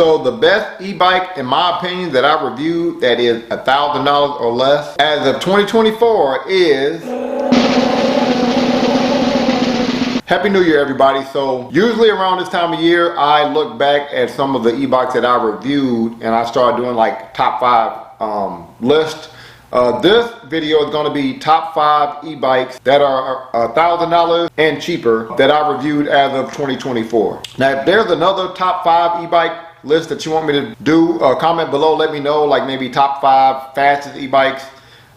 So the best e-bike, in my opinion, that I reviewed that is $1,000 or less as of 2024 is... Happy New Year, everybody. So usually around this time of year, I look back at some of the e-bikes that I reviewed and I start doing like top 5 list. This video is going to be top 5 e-bikes that are $1,000 and cheaper that I reviewed as of 2024. Now, if there's another top 5 e-bike list that you want me to do, comment below, let me know, like maybe top 5 fastest e-bikes,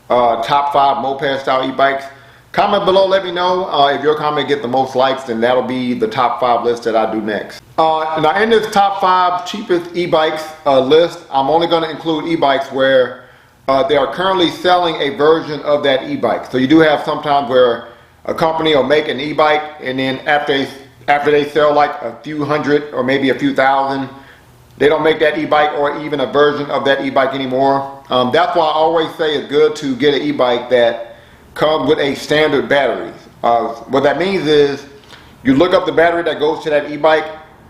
top 5 moped style e-bikes. Comment below, let me know. If your comment get the most likes, then that'll be the top 5 list that I do next. Now in this top 5 cheapest e-bikes list, I'm only going to include e-bikes where they are currently selling a version of that e-bike. So you do have sometimes where a company will make an e-bike and then after they sell like a few hundred or maybe a few thousand, they don't make that e-bike or even a version of that e-bike anymore. That's why I always say it's good to get an e-bike that comes with a standard battery. What that means is you look up the battery that goes to that e-bike,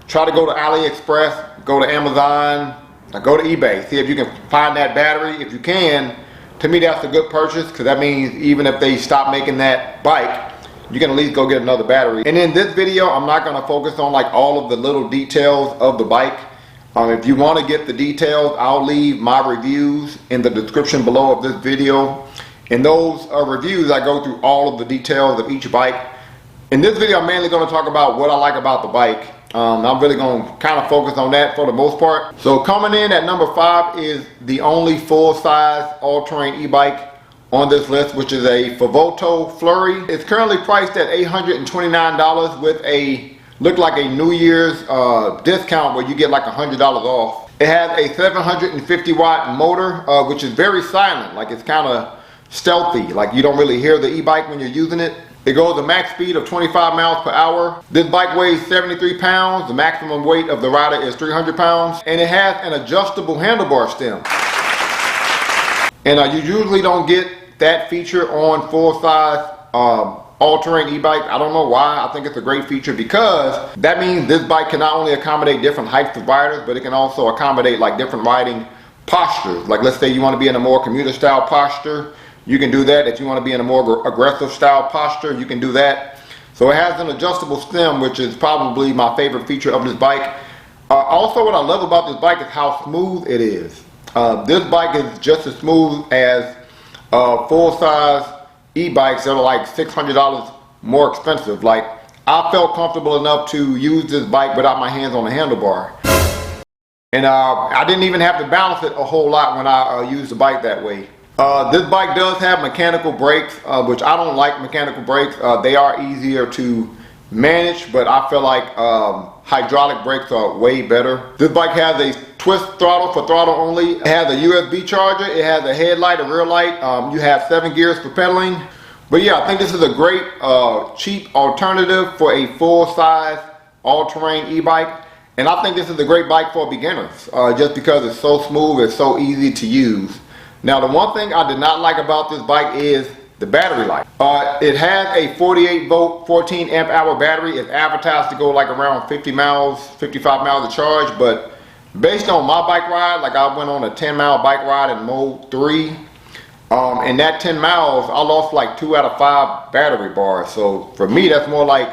try to go to AliExpress, go to Amazon, go to eBay, see if you can find that battery. If you can, to me that's a good purchase, because that means even if they stop making that bike, you can at least go get another battery. And in this video, I'm not going to focus on like all of the little details of the bike. If you want to get the details, I'll leave my reviews in the description below of this video. In those reviews, I go through all of the details of each bike. In this video, I'm mainly going to talk about what I like about the bike. I'm really going to kind of focus on that for the most part. So coming in at number 5 is the only full-size all-terrain e-bike on this list, which is a Fovoto Flurry. It's currently priced at $829 with a look like a New Year's discount where you get like $100 off. It has a 750 watt motor, which is very silent, like it's kind of stealthy, like you don't really hear the e-bike when you're using it. It goes a max speed of 25 miles per hour. This bike weighs 73 pounds. The maximum weight of the rider is 300 pounds. And it has an adjustable handlebar stem. And you usually don't get that feature on full-size all-terrain e-bike. I don't know why. I think it's a great feature because that means this bike can not only accommodate different heights of riders, but it can also accommodate like different riding postures. Like let's say you want to be in a more commuter style posture, you can do that. If you want to be in a more aggressive style posture, you can do that. So it has an adjustable stem, which is probably my favorite feature of this bike. Also, what I love about this bike is how smooth it is. This bike is just as smooth as full-size e-bikes that are like $600 more expensive. Like I felt comfortable enough to use this bike without my hands on the handlebar. And I didn't even have to balance it a whole lot when I used the bike that way. This bike does have mechanical brakes, which I don't like mechanical brakes. They are easier to manage, but I feel like hydraulic brakes are way better. This bike has a twist throttle for throttle only. It has a USB charger. It has a headlight, a rear light. You have 7 gears for pedaling. But yeah, I think this is a great cheap alternative for a full-size all-terrain e-bike. And I think this is a great bike for beginners, just because it's so smooth, it's so easy to use. Now the one thing I did not like about this bike is the battery life. It has a 48 volt 14 amp hour battery. It's advertised to go like around 50 miles 55 miles of charge, but based on my bike ride, like I went on a 10-mile bike ride in mode 3, and that 10 miles I lost like 2 out of 5 battery bars. So for me that's more like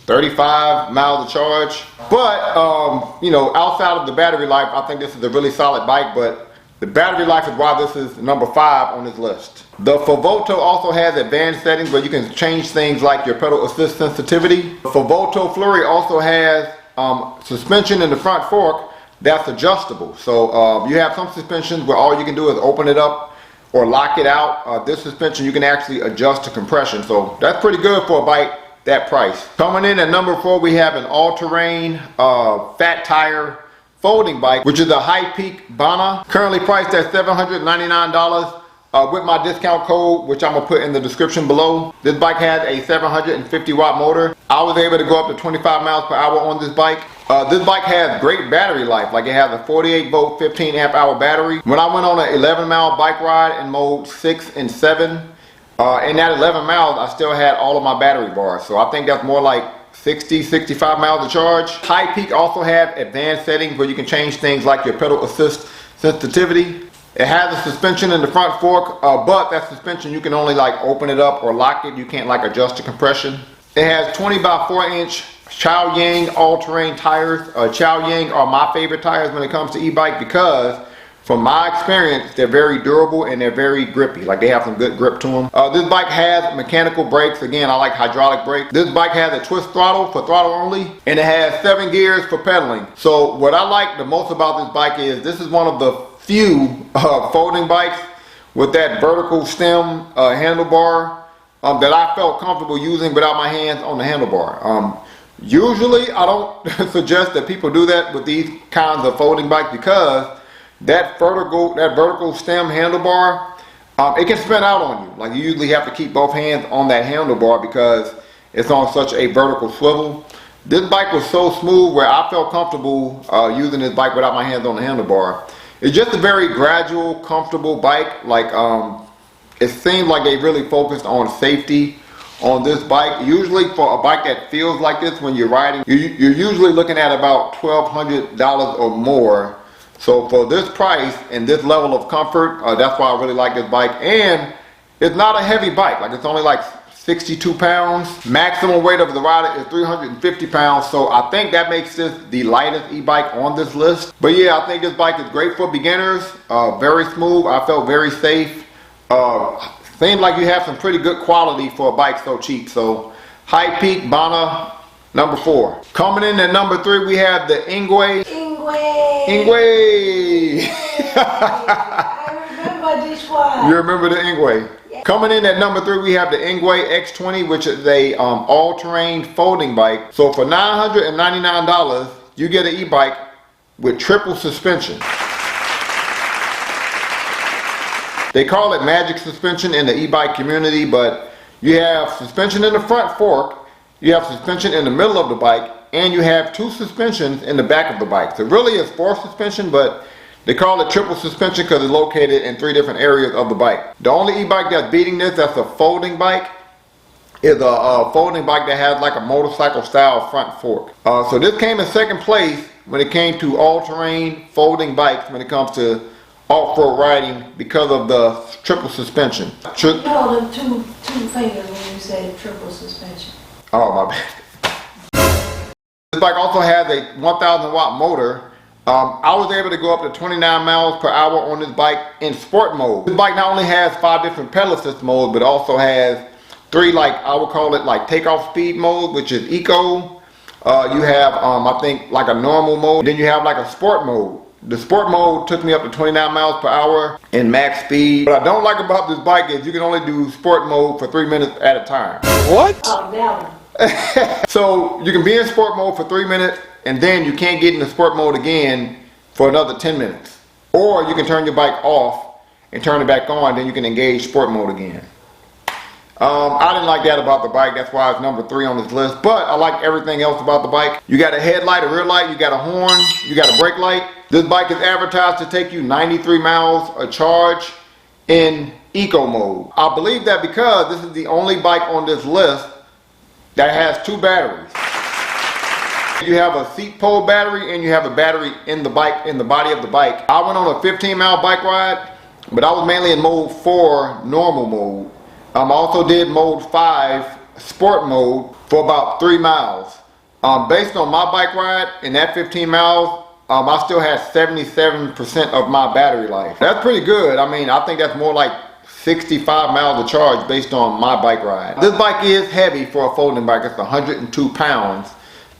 35 miles of charge. But you know, outside of the battery life, I think this is a really solid bike, but the battery life is why this is number 5 on this list. The Fovoto also has advanced settings where you can change things like your pedal assist sensitivity. The Fovoto Flurry also has suspension in the front fork that's adjustable. So you have some suspensions where all you can do is open it up or lock it out. This suspension you can actually adjust to compression. So that's pretty good for a bike that price. Coming in at number 4, we have an all-terrain fat tire folding bike, which is a High Peak Bana, currently priced at $799 with my discount code, which I'm gonna put in the description below. This bike has a 750 watt motor. I was able to go up to 25 miles per hour on this bike. This bike has great battery life. Like it has a 48 volt 15 amp hour battery. When I went on an 11-mile bike ride in mode 6 and 7, in that 11 miles I still had all of my battery bars. So I think that's more like 60, 65 miles to charge. High Peak also have advanced settings where you can change things like your pedal assist sensitivity. It has a suspension in the front fork, but that suspension you can only like open it up or lock it. You can't like adjust the compression. It has 20 by 4 inch Chow Yang all-terrain tires. Chow Yang are my favorite tires when it comes to e-bike because from my experience, they're very durable and they're very grippy. Like they have some good grip to them. This bike has mechanical brakes. Again, I like hydraulic brakes. This bike has a twist throttle for throttle only, and it has 7 gears for pedaling. So what I like the most about this bike is this is one of the few folding bikes with that vertical stem handlebar that I felt comfortable using without my hands on the handlebar. Usually I don't suggest that people do that with these kinds of folding bikes because that vertical stem handlebar, it can spin out on you. Like you usually have to keep both hands on that handlebar because it's on such a vertical swivel. This bike was so smooth where I felt comfortable using this bike without my hands on the handlebar. It's just a very gradual, comfortable bike. Like it seems like they really focused on safety on this bike. Usually for a bike that feels like this when you're riding, you're usually looking at about $1,200 or more. So for this price and this level of comfort, that's why I really like this bike. And it's not a heavy bike. Like it's only like 62 pounds. Maximum weight of the rider is 350 pounds. So I think that makes this the lightest e-bike on this list. But yeah, I think this bike is great for beginners. Very smooth. I felt very safe. Seems like you have some pretty good quality for a bike so cheap. So High Peak Bana number 4. Coming in at number 3, we have the ENGWER. ENGWER. I remember this one. You remember the ENGWER? Yeah. Coming in at number 3, we have the ENGWER X20, which is a all-terrain folding bike. So for $999, you get an e-bike with triple suspension. They call it magic suspension in the e-bike community, but you have suspension in the front fork, you have suspension in the middle of the bike, and you have 2 suspensions in the back of the bike. So really it's 4 suspension, but they call it triple suspension because it's located in 3 different areas of the bike. The only e-bike that's beating this, that's a folding bike, is a folding bike that has like a motorcycle style front fork. So this came in second place when it came to all-terrain folding bikes when it comes to off-road riding because of the triple suspension. You hold up two fingers when you say triple suspension. Oh, my bad. This bike also has a 1,000 watt motor. I was able to go up to 29 miles per hour on this bike in sport mode. This bike not only has 5 different pedal assist modes, but also has 3, like I would call it like takeoff speed mode, which is eco. You have I think like a normal mode. Then you have like a sport mode. The sport mode took me up to 29 miles per hour in max speed. What I don't like about this bike is you can only do sport mode for 3 minutes at a time. What? Oh, that one. So you can be in sport mode for 3 minutes and then you can't get into sport mode again for another 10 minutes. Or you can turn your bike off and turn it back on, then you can engage sport mode again. I didn't like that about the bike. That's why it's number 3 on this list. But I like everything else about the bike. You got a headlight, a rear light, you got a horn, you got a brake light. This bike is advertised to take you 93 miles a charge in eco mode. I believe that because this is the only bike on this list that has 2 batteries. You have a seat pole battery and you have a battery in the bike, in the body of the bike. I went on a 15-mile bike ride, but I was mainly in mode 4 normal mode. I also did mode 5 sport mode for about 3 miles. Based on my bike ride in that 15 miles, I still had 77% of my battery life. That's pretty good. I mean, I think that's more like 65 miles of charge based on my bike ride. This bike is heavy for a folding bike. It's 102 pounds.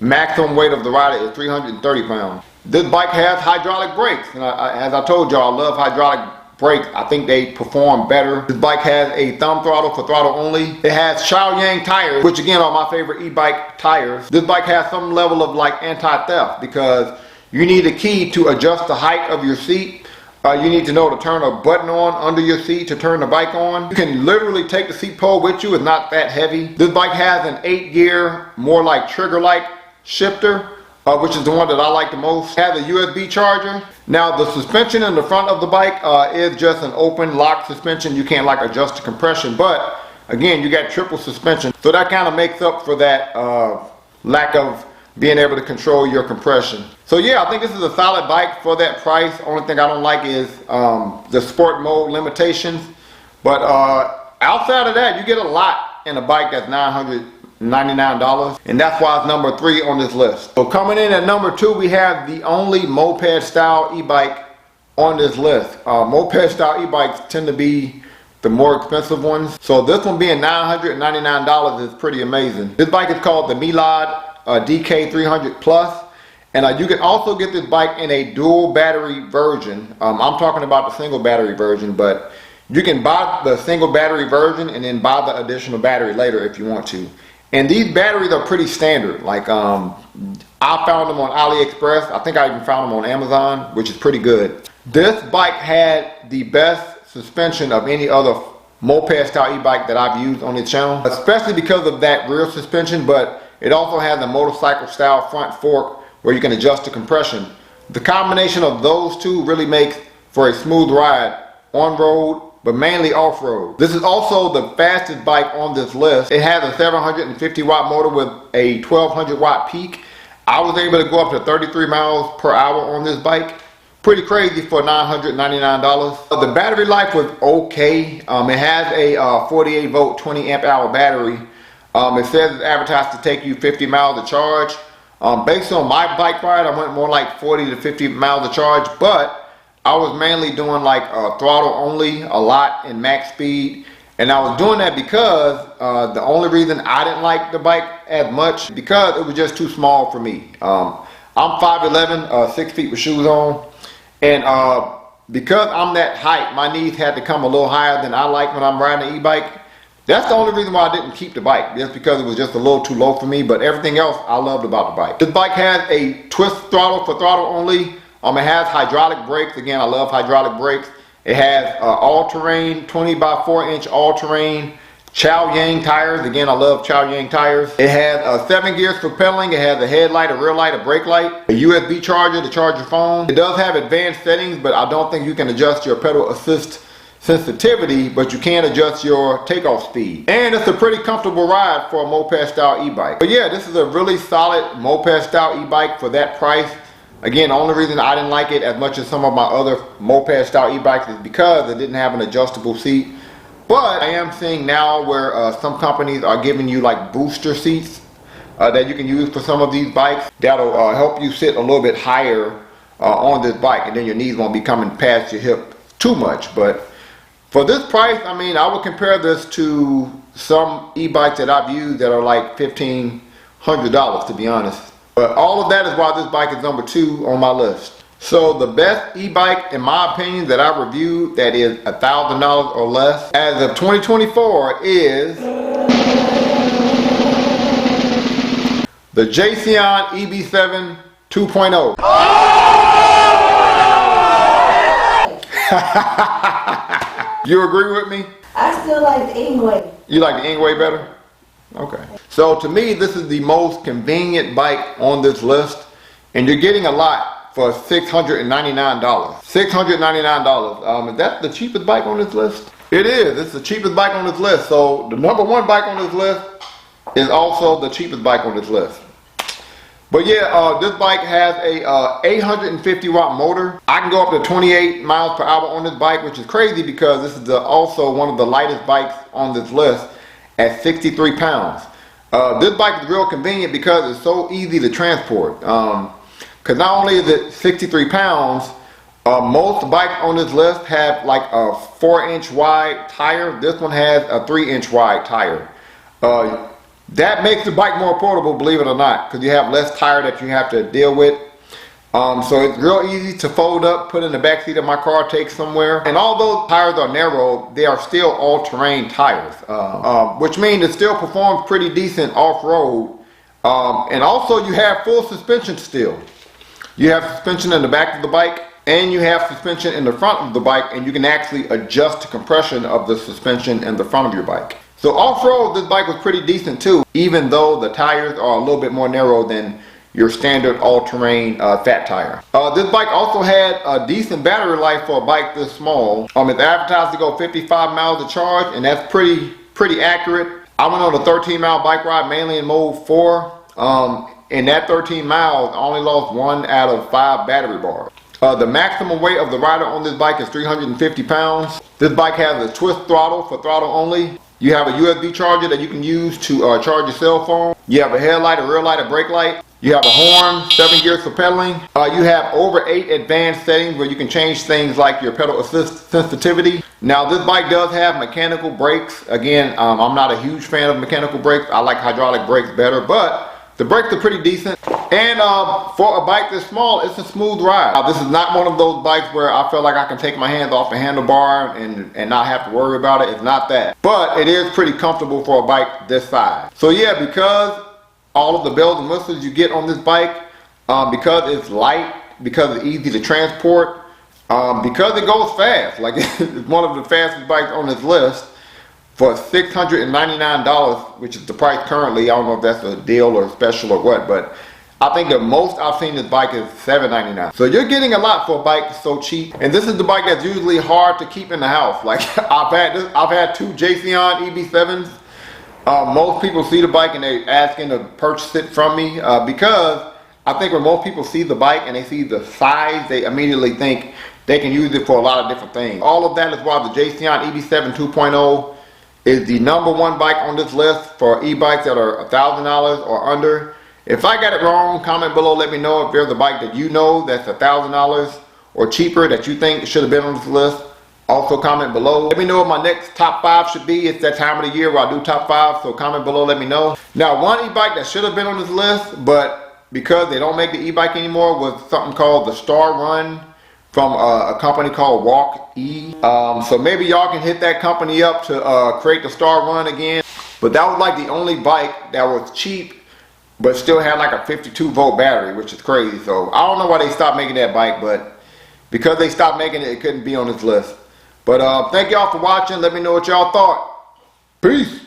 Maximum weight of the rider is 330 pounds. This bike has hydraulic brakes. And as I told y'all, I love hydraulic brakes. I think they perform better. This bike has a thumb throttle for throttle only. It has Chow Yang tires, which again are my favorite e-bike tires. This bike has some level of like anti-theft because you need a key to adjust the height of your seat. You need to know to turn a button on under your seat to turn the bike on. You can literally take the seat pole with you. It's not that heavy. This bike has an 8-gear, more like trigger-like shifter, which is the one that I like the most. It has a USB charger. Now the suspension in the front of the bike is just an open lock suspension. You can't like adjust the compression, but again, you got triple suspension. So that kind of makes up for that lack of being able to control your compression. So yeah, I think this is a solid bike for that price. Only thing I don't like is the sport mode limitations. But outside of that, you get a lot in a bike that's $999, and that's why it's number 3 on this list. So coming in at number 2, we have the only moped style e-bike on this list. Moped style e-bikes tend to be the more expensive ones. So this one being $999 is pretty amazing. This bike is called the Milad DK300 Plus, and you can also get this bike in a dual battery version. I'm talking about the single battery version, but you can buy the single battery version and then buy the additional battery later if you want to. And these batteries are pretty standard. Like I found them on AliExpress. I think I even found them on Amazon, which is pretty good. This bike had the best suspension of any other moped style e-bike that I've used on the channel, especially because of that rear suspension, but it also has a motorcycle style front fork where you can adjust the compression. The combination of those two really makes for a smooth ride on road, but mainly off-road. This is also the fastest bike on this list. It has a 750 watt motor with a 1200 watt peak. I was able to go up to 33 miles per hour on this bike. Pretty crazy for $999. The battery life was okay. It has a 48 volt 20 amp hour battery. It says it's advertised to take you 50 miles to charge. Based on my bike ride, I went more like 40 to 50 miles to charge, but I was mainly doing like throttle only a lot in max speed. And I was doing that because the only reason I didn't like the bike as much, because it was just too small for me. I'm 5'11", 6 feet with shoes on. And because I'm that height, my knees had to come a little higher than I like when I'm riding an e-bike. That's the only reason why I didn't keep the bike, just because it was just a little too low for me, but everything else I loved about the bike. This bike has a twist throttle for throttle only. It has hydraulic brakes. Again, I love hydraulic brakes. It has all-terrain, 20 by 4 inch all-terrain Chow Yang tires. Again, I love Chow Yang tires. It has 7 gears for pedaling. It has a headlight, a rear light, a brake light, a USB charger to charge your phone. It does have advanced settings, but I don't think you can adjust your pedal assist sensitivity, but you can adjust your takeoff speed. And it's a pretty comfortable ride for a moped style e-bike. But yeah, this is a really solid moped style e-bike for that price. Again, the only reason I didn't like it as much as some of my other moped style e-bikes is because it didn't have an adjustable seat. But I am seeing now where some companies are giving you like booster seats that you can use for some of these bikes. That'll help you sit a little bit higher on this bike, and then your knees won't be coming past your hip too much. But for this price, I mean, I would compare this to some e-bikes that I've used that are like $1,500, to be honest. But all of that is why this bike is number 2 on my list. So the best e-bike, in my opinion, that I reviewed that is $1,000 or less as of 2024 is the Jason EB7 2.0. You agree with me? I still like the ENGWER. You like the ENGWER better? Okay. So to me, this is the most convenient bike on this list, and you're getting a lot for $699. $699. Is that the cheapest bike on this list? It is. It's the cheapest bike on this list. So the number 1 bike on this list is also the cheapest bike on this list. But yeah, this bike has a 850 watt motor. I can go up to 28 miles per hour on this bike, which is crazy because this is also one of the lightest bikes on this list at 63 pounds. This bike is real convenient because it's so easy to transport. Because not only is it 63 pounds, most bikes on this list have like a 4-inch wide tire. This one has a 3-inch wide tire. That makes the bike more portable, believe it or not, because you have less tire that you have to deal with. So it's real easy to fold up, put in the back seat of my car, take somewhere. And although tires are narrow, they are still all-terrain tires, which means it still performs pretty decent off-road. And also you have full suspension still. You have suspension in the back of the bike, and you have suspension in the front of the bike, and you can actually adjust the compression of the suspension in the front of your bike. So off-road, this bike was pretty decent too, even though the tires are a little bit more narrow than your standard all-terrain fat tire. This bike also had a decent battery life for a bike this small. It's advertised to go 55 miles to charge, and that's pretty accurate. I went on a 13-mile bike ride, mainly in mode 4. In that 13 miles, I only lost 1 out of 5 battery bars. The maximum weight of the rider on this bike is 350 pounds. This bike has a twist throttle for throttle only. You have a USB charger that you can use to charge your cell phone. You have a headlight, a rear light, a brake light. You have a horn, 7 gears for pedaling. You have over 8 advanced settings where you can change things like your pedal assist sensitivity. Now this bike does have mechanical brakes. Again, I'm not a huge fan of mechanical brakes. I like hydraulic brakes better, but the brakes are pretty decent. And for a bike this small, it's a smooth ride. This is not one of those bikes where I feel like I can take my hands off the handlebar and not have to worry about it. It's not that. But it is pretty comfortable for a bike this size. So yeah, because all of the bells and whistles you get on this bike, because it's light, because it's easy to transport, because it goes fast. Like it's one of the fastest bikes on this list. For $699, which is the price currently. I don't know if that's a deal or special or what, but I think the most I've seen this bike is $799. So you're getting a lot for a bike that's so cheap. And this is the bike that's usually hard to keep in the house. Like I've had 2 Jayceon EB7s. Most people see the bike and they're asking to purchase it from me because I think when most people see the bike and they see the size, they immediately think they can use it for a lot of different things. All of that is why the Jayceon EB7 2.0 is the #1 bike on this list for e-bikes that are $1,000 or under. If I got it wrong, comment below, let me know if there's a bike that you know that's $1,000 or cheaper that you think should have been on this list. Also comment below. Let me know what my next top 5 should be. It's that time of the year where I do top 5, so comment below, let me know. Now one e-bike that should have been on this list, but because they don't make the e-bike anymore, was something called the Star Run from a company called Walk E. So maybe y'all can hit that company up to create the Star Run again. But that was like the only bike that was cheap but still had like a 52 volt battery, which is crazy. So I don't know why they stopped making that bike, but because they stopped making it, it couldn't be on this list. But thank y'all for watching. Let me know what y'all thought. Peace.